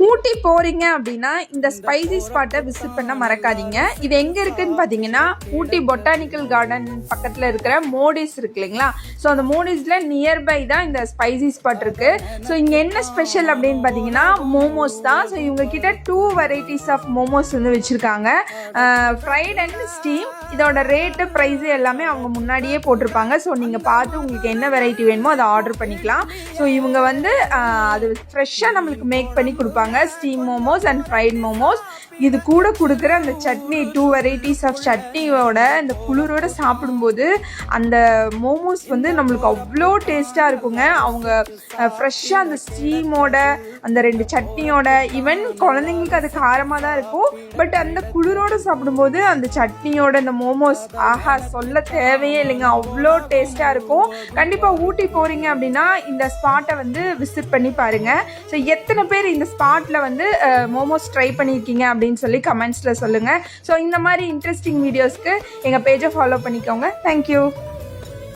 ஊட்டி போறீங்க அப்படின்னா இந்த ஸ்பைசி ஸ்பாட்டை விசிட் பண்ண மறக்காதீங்க. இது எங்க இருக்குன்னு பாத்தீங்கன்னா ஊட்டி பொட்டானிக்கல் கார்டன் பக்கத்துல இருக்கிற மோடிஸ் இருக்கு இல்லைங்களா. ஸோ அந்த மோடிஸ்ல நியர்பை தான் இந்த ஸ்பைசி ஸ்பாட் இருக்கு. ஸோ இங்க என்ன ஸ்பெஷல் அப்படின்னு பாத்தீங்கன்னா மோமோஸ் தான். ஸோ இவங்க கிட்ட 2 வெரைட்டிஸ் ஆஃப் மோமோஸ் வந்து வச்சிருக்காங்க, ஃப்ரைட் அண்ட் ஸ்டீம். இதோட ரேட்டு ப்ரைஸ் எல்லாமே அவங்க முன்னாடியே போட்டிருப்பாங்க. ஸோ நீங்கள் பார்த்து உங்களுக்கு என்ன வெரைட்டி வேணுமோ அதை ஆர்டர் பண்ணிக்கலாம். ஸோ இவங்க வந்து அது ஃப்ரெஷ்ஷாக நம்மளுக்கு மேக் பண்ணி கொடுப்பாங்க, steam momos and freight momos. இது கூட கொடுக்குற அந்த சட்னி, 2 வெரைட்டிஸ் ஆஃப் சட்னியோட இந்த குளிரோட சாப்பிடும்போது அந்த மோமோஸ் வந்து நம்மளுக்கு அவ்வளோ டேஸ்ட்டாக இருக்குங்க. அவங்க ஃப்ரெஷ்ஷாக அந்த ஸ்டீமோட அந்த 2 சட்னியோட, ஈவன் குழந்தைங்களுக்கு அது காரமாக தான் இருக்கும், பட் அந்த குளிரோடு சாப்பிடும்போது அந்த சட்னியோட அந்த மோமோஸ் ஆஹா சொல்ல தேவையே இல்லைங்க, அவ்வளோ டேஸ்ட்டாக இருக்கும். கண்டிப்பாக ஊட்டி போகிறீங்க அப்படின்னா இந்த ஸ்பாட்டை வந்து விசிட் பண்ணி பாருங்கள். ஸோ எத்தனை பேர் இந்த ஸ்பாட்டில் வந்து மோமோஸ் ட்ரை பண்ணியிருக்கீங்க அப்படின்னு சொல்லி கமெண்ட்ஸில் சொல்லுங்கள். ஸோ இந்த மாதிரி இன்ட்ரெஸ்டிங் வீடியோஸ்க்கு எங்கள் பேஜை ஃபாலோ பண்ணிக்கோங்க. தேங்க்யூ.